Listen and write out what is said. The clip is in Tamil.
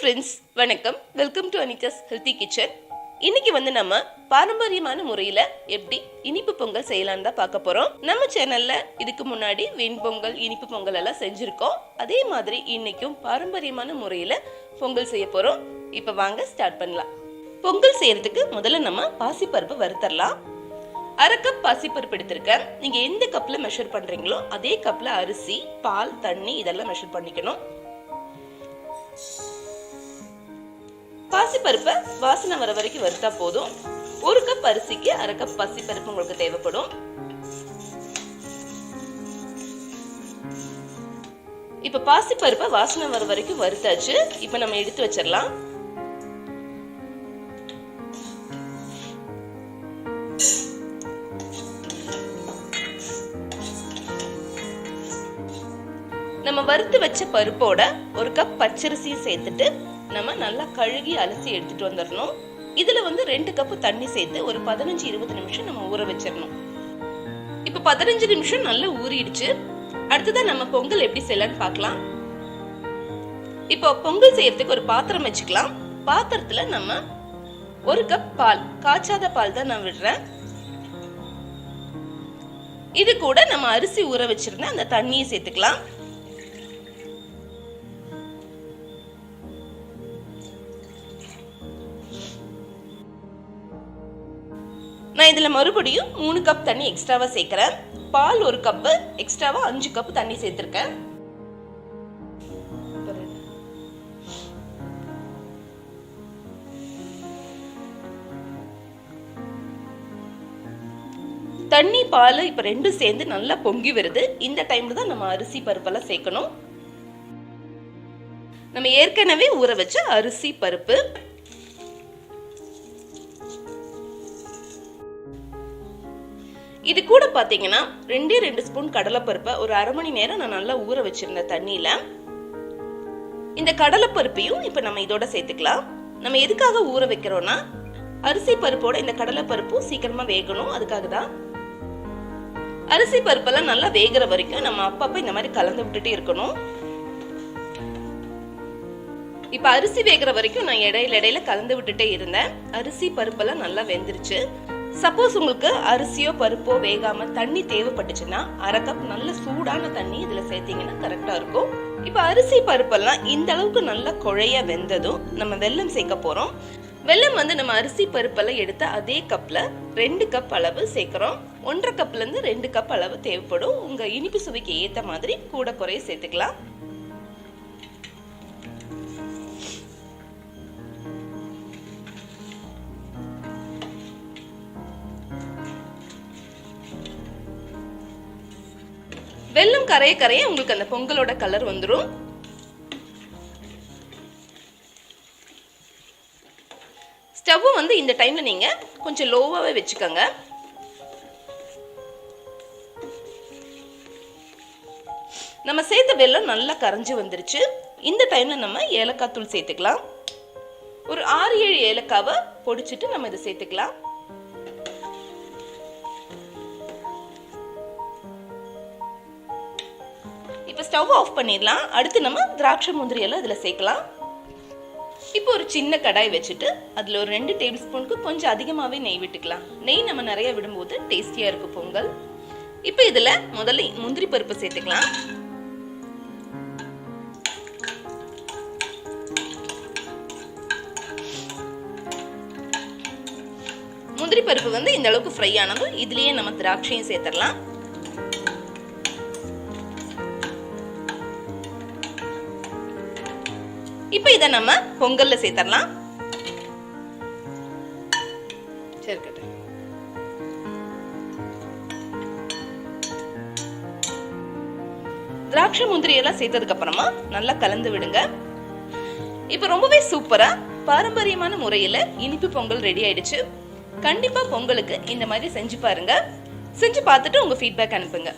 ஃப்ரெண்ட்ஸ், வணக்கம். Welcome to Anitha's healthy kitchen. இன்னைக்கு நம்ம பாரம்பரியமான முறையில் எப்படி இனிப்பு பொங்கல் செய்யலான்னு தான் பார்க்க போகிறோம். நம்ம சேனலில் இதுக்கு முன்னாடி வெண்பொங்கல், இனிப்பு பொங்கல் எல்லாம் செஞ்சுருக்கோம். அதே மாதிரி இன்னைக்கும் பாரம்பரியமான முறையில் பொங்கல் செய்ய போகிறோம். இப்போ வாங்க ஸ்டார்ட் பண்ணலாம். பொங்கல் செய்யறதுக்கு முதல்ல நம்ம பாசிப்பருப்பு வறுத்தரலாம். 1/2 கப் பாசிப்பருப்பு எடுத்திருக்கேன். நீங்கள் எந்த கப்பில் மெஷர் பண்ணுறீங்களோ அதே கப்பில் அரிசி, பால், தண்ணி இதெல்லாம் மெஷர் பண்ணிக்கணும். பாசிப்பருப்பை வாசனை வர வரைக்கும் வறுத்தா போதும். 1 கப் அரிசிக்கு 1/2 கப் பாசிப்பருப்பு உங்களுக்கு தேவைப்படும். இப்ப பாசிப்பருப்பை வாசனை வர வரைக்கும் வறுத்தாச்சு. இப்ப நம்ம எடுத்து வச்சிடலாம். நம்ம வறுத்து வச்ச பருப்போட 1 கப் பச்சரிசியும் சேர்த்துட்டு நம்ம நல்லா கழுகி அலசி எடுத்துட்டு வந்துடணும். இதுல 2 கப் தண்ணி சேர்த்து ஒரு 15-20 நிமிஷம் நம்ம ஊற வச்சிடணும். இப்ப 15 நிமிஷம் நல்லா ஊறிடுச்சு. அடுத்ததான் நம்ம பொங்கல் எப்படி செய்யலாம்னு பார்க்கலாம். இப்போ பொங்கல் செய்யறதுக்கு ஒரு பாத்திரம் வச்சுக்கலாம். பாத்திரத்துல நம்ம 1 கப் பால், காய்ச்சாத பால் தான் நான் விடுறேன். இது கூட நம்ம அரிசி ஊற வச்சிருந்த அந்த தண்ணியை சேர்த்துக்கலாம். நான் இதுல மறுபடியும் 3 கப் தண்ணி எக்ஸ்ட்ராவா சேர்க்கிறேன். பால் 1 கப், எக்ஸ்ட்ராவா 5 கப் தண்ணி சேர்த்திருக்கேன். தண்ணி, பால் இப்ப ரெண்டும் சேர்ந்து நல்லா பொங்கி வருது. இந்த டைம்ல தான் நம்ம அரிசி பருப்பெல்லாம் சேர்க்கணும். நம்ம ஏற்கனவே ஊற வச்ச அரிசி பருப்பு, இது கூட பாத்தீங்கன்னா 2 ஸ்பூன் கடலைப்பருப்பை ஒரு 1/2 மணி நேரம் நான் நல்லா ஊற வச்சிருந்த தண்ணியில இந்த கடலைப்பருப்பையும் இப்ப நம்ம இதோட சேர்த்துக்கலாம். நம்ம எதுக்காக ஊற வைக்கிறோம்னா அரிசி பருப்போட இந்த கடலைப்பருப்பும் சீக்கிரமா வேகணும். அதுக்காக தான். அரிசி பருப்பெல்லாம் நல்லா வேகிற வரைக்கும் நம்ம அப்பப்ப இந்த மாதிரி கலந்து விட்டுட்டே இருக்கணும். இப்ப அரிசி வேகிற வரைக்கும் நான் இடையில கலந்து விட்டுட்டே இருந்தேன். அரிசி பருப்பெல்லாம் நல்லா வெந்துருச்சு. சப்போஸ் உங்களுக்கு அரிசியோ பருப்போ வேகாம தண்ணி தேவைப்பட்டுச்சுன்னா 1/2 கப் நல்ல சூடான தண்ணி இதுல சேர்த்தீங்கன்னா கரெக்டா இருக்கும். இப்ப அரிசி பருப்பெல்லாம் இந்த அளவுக்கு நல்லா குழைய வெந்ததும் நம்ம வெல்லம் சேர்க்க போறோம். வெல்லம் நம்ம அரிசி பருப்பெல்லாம் எடுத்த அதே கப்ல 2 கப் அளவு சேர்க்கிறோம். 1/2 கப்ல இருந்து 2 கப் அளவு தேவைப்படும். உங்க இனிப்பு சுவைக்கு ஏத்த மாதிரி கூட குறைய சேர்த்துக்கலாம். வெல்லம் கரைய உங்களுக்கு அந்த பொங்கலோட கலர் வந்துடும். ஸ்டவ் இந்த டைம்ல நீங்க கொஞ்சம் லோவாவே வச்சுக்கோங்க. நம்ம சேர்த்த வெல்லம் நல்லா கரைஞ்சு வந்துருச்சு. இந்த டைம்ல நம்ம ஏலக்காய் தூள் சேர்த்துக்கலாம். ஒரு 6-7 ஏலக்காவை பொடிச்சிட்டு நம்ம இதை சேர்த்துக்கலாம். இப்போ ஸ்டவ் ஆஃப் பண்ணிடலாம். அடுத்து நம்ம திராட்சை, முந்திரி எல்லாம் இதில் சேர்க்கலாம். இப்போ ஒரு சின்ன கடாய் வச்சுட்டு அதில் ஒரு 2 டேபிள் ஸ்பூனுக்கு கொஞ்சம் அதிகமாகவே நெய் விட்டுக்கலாம். நெய் நம்ம நிறைய விடும்போது டேஸ்டியாக இருக்கும் பொங்கல். இப்போ இதில் முதல்ல முந்திரி பருப்பு சேர்த்துக்கலாம். முந்திரி பருப்பு இந்த அளவுக்கு ஃப்ரை ஆனதும் இதுலேயே நம்ம திராட்சையும் சேர்த்துடலாம். இப்ப இத நம்ம பொங்கல்ல சேர்த்தறலாம். சேர்க்கட்டு. திராட்சை, முந்திரி எல்லாம் சேர்த்ததுக்கு அப்புறமா நல்லா கலந்து விடுங்க. இப்ப ரொம்பவே சூப்பரா பாரம்பரியமான முறையில இனிப்பு பொங்கல் ரெடி ஆயிடுச்சு. கண்டிப்பா பொங்கலுக்கு இந்த மாதிரி செஞ்சு பாருங்க. செஞ்சு பார்த்துட்டு உங்க ஃபீட்பேக் அனுப்புங்க.